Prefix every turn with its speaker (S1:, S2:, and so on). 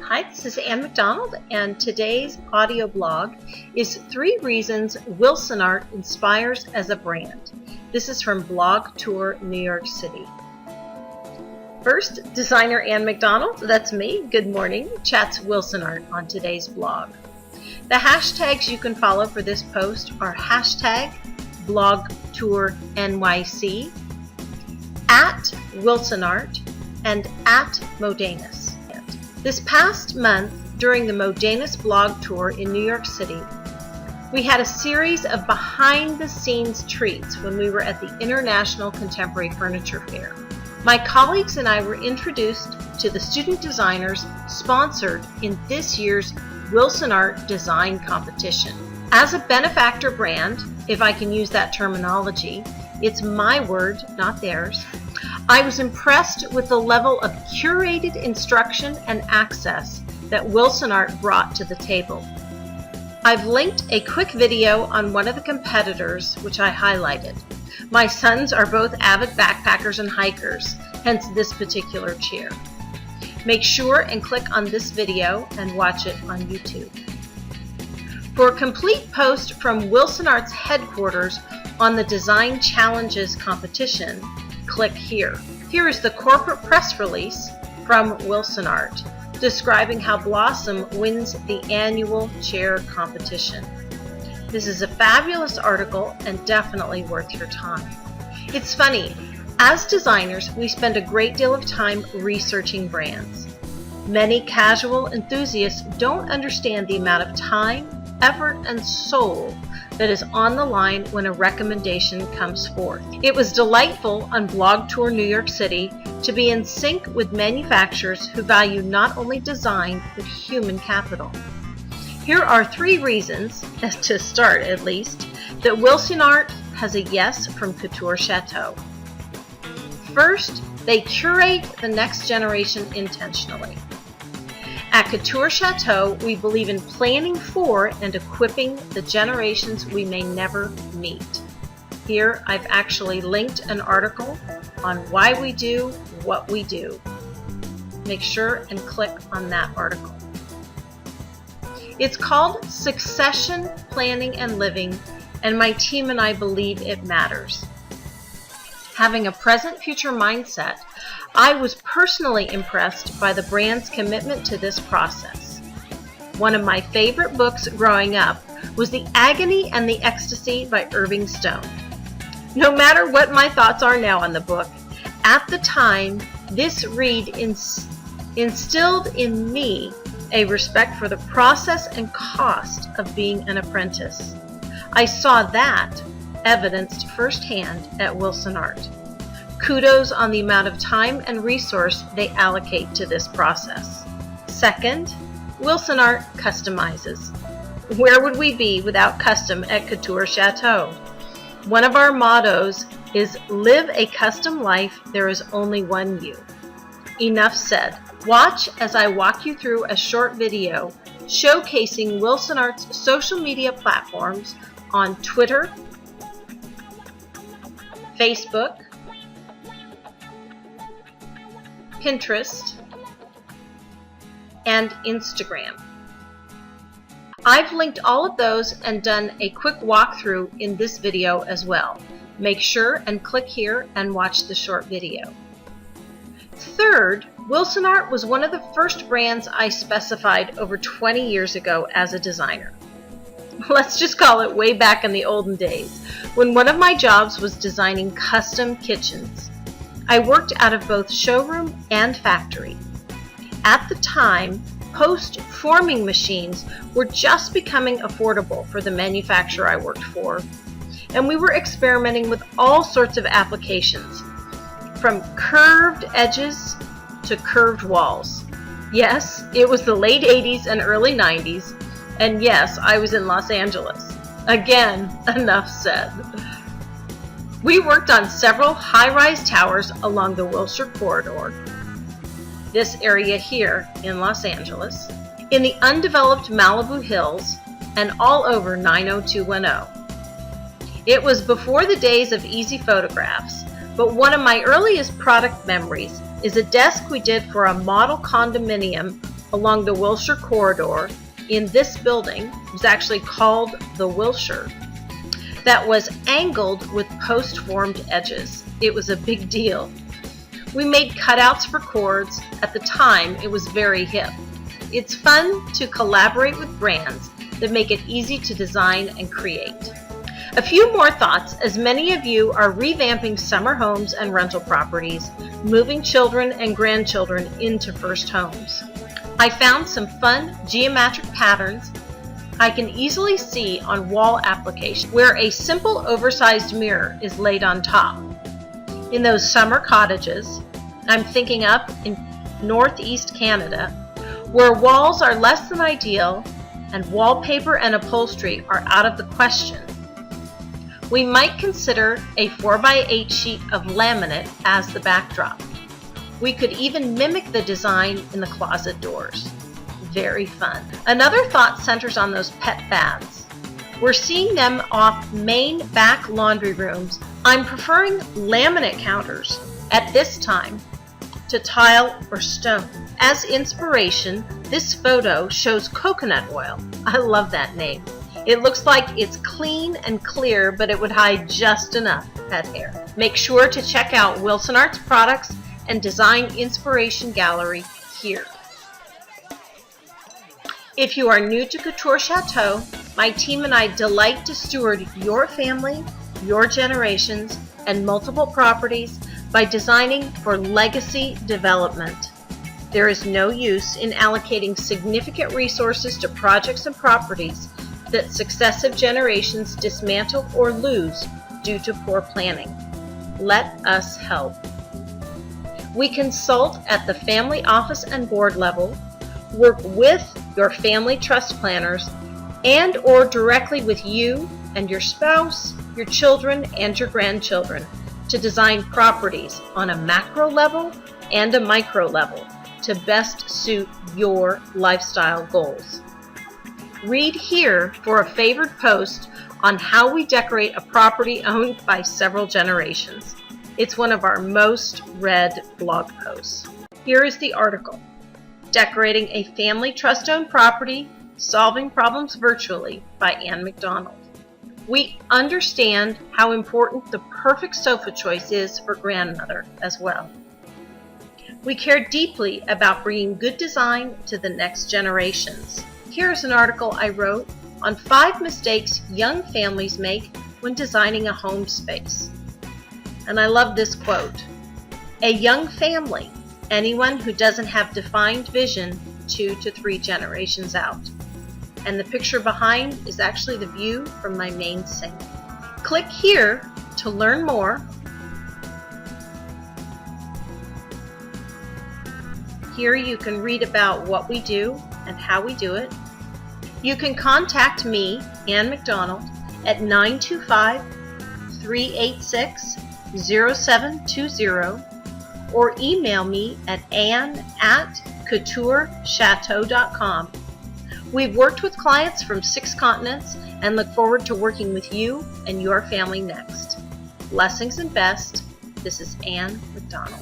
S1: Hi, this is Ann McDonald, and today's audio blog is 3 reasons WilsonArt inspires as a brand. This is from Blog Tour New York City. First, designer Ann McDonald, that's me, good morning, chats WilsonArt on today's blog. The hashtags you can follow for this post are hashtag BlogTourNYC, @WilsonArt, and @Modanus. This past month, during the Modanus blog tour in New York City, we had a series of behind-the-scenes treats when we were at the International Contemporary Furniture Fair. My colleagues and I were introduced to the student designers sponsored in this year's WilsonArt design competition. As a benefactor brand, if I can use that terminology, it's my word, not theirs, I was impressed with the level of curated instruction and access that WilsonArt brought to the table. I've linked a quick video on one of the competitors, which I highlighted. My sons are both avid backpackers and hikers, hence this particular chair. Make sure and click on this video and watch it on YouTube. For a complete post from WilsonArt's headquarters on the Design Challenges competition, click here. Here is the corporate press release from WilsonArt describing how Blossom wins the annual chair competition. This is a fabulous article and definitely worth your time. It's funny, as designers, we spend a great deal of time researching brands. Many casual enthusiasts don't understand the amount of time, effort, and soul that is on the line when a recommendation comes forth. It was delightful on Blog Tour New York City to be in sync with manufacturers who value not only design but human capital. Here are 3 reasons, to start at least, that WilsonArt has a yes from Couture Chateau. First, they curate the next generation intentionally. At Couture Chateau, we believe in planning for and equipping the generations we may never meet. Here, I've actually linked an article on why we do what we do. Make sure and click on that article. It's called Succession Planning and Living, and my team and I believe it matters. Having a present-future mindset, I was personally impressed by the brand's commitment to this process. One of my favorite books growing up was The Agony and the Ecstasy by Irving Stone. No matter what my thoughts are now on the book, at the time, this read instilled in me a respect for the process and cost of being an apprentice. I saw that evidenced firsthand at WilsonArt. Kudos on the amount of time and resource they allocate to this process. Second, WilsonArt customizes. Where would we be without custom at Couture Chateau? One of our mottos is live a custom life, there is only one you. Enough said. Watch as I walk you through a short video showcasing WilsonArt's social media platforms on Twitter, Facebook, Pinterest, and Instagram. I've linked all of those and done a quick walkthrough in this video as well. Make sure and click here and watch the short video. Third, WilsonArt was one of the first brands I specified over 20 years ago as a designer. Let's just call it way back in the olden days, when one of my jobs was designing custom kitchens. I worked out of both showroom and factory. At the time, post-forming machines were just becoming affordable for the manufacturer I worked for, and we were experimenting with all sorts of applications, from curved edges to curved walls. Yes, it was the late 80s and early 90s, and yes, I was in Los Angeles. Again, enough said. We worked on several high-rise towers along the Wilshire Corridor, this area here in Los Angeles, in the undeveloped Malibu Hills, and all over 90210. It was before the days of easy photographs, but one of my earliest product memories is a desk we did for a model condominium along the Wilshire corridor in this building. It was actually called the Wilshire, that was angled with post-formed edges. It was a big deal. We made cutouts for cords. At the time, it was very hip. It's fun to collaborate with brands that make it easy to design and create. A few more thoughts, as many of you are revamping summer homes and rental properties, moving children and grandchildren into first homes. I found some fun geometric patterns I can easily see on wall applications where a simple oversized mirror is laid on top. In those summer cottages, I'm thinking up in Northeast Canada, where walls are less than ideal and wallpaper and upholstery are out of the question, we might consider a 4x8 sheet of laminate as the backdrop. We could even mimic the design in the closet doors. Very fun. Another thought centers on those pet baths. We're seeing them off main back laundry rooms. I'm preferring laminate counters at this time to tile or stone. As inspiration, this photo shows coconut oil. I love that name. It looks like it's clean and clear, but it would hide just enough pet hair. Make sure to check out WilsonArt's products and design inspiration gallery here. If you are new to Couture Chateau, my team and I delight to steward your family, your generations, and multiple properties by designing for legacy development. There is no use in allocating significant resources to projects and properties that successive generations dismantle or lose due to poor planning. Let us help. We consult at the family office and board level, work with your family trust planners, and or directly with you and your spouse, your children, and your grandchildren to design properties on a macro level and a micro level to best suit your lifestyle goals. Read here for a favored post on how we decorate a property owned by several generations. It's one of our most read blog posts. Here is the article, Decorating a Family Trust-Owned Property, Solving Problems Virtually by Ann McDonald. We understand how important the perfect sofa choice is for grandmother as well. We care deeply about bringing good design to the next generations. Here's an article I wrote on 5 mistakes young families make when designing a home space. And I love this quote. A young family, anyone who doesn't have defined vision 2 to 3 generations out. And the picture behind is actually the view from my main sink. Click here to learn more. Here you can read about what we do and how we do it. You can contact me, Ann McDonald, at 925-386-0720 or email me at ann@couturechateau.com. We've worked with clients from 6 continents and look forward to working with you and your family next. Blessings and best. This is Ann McDonald.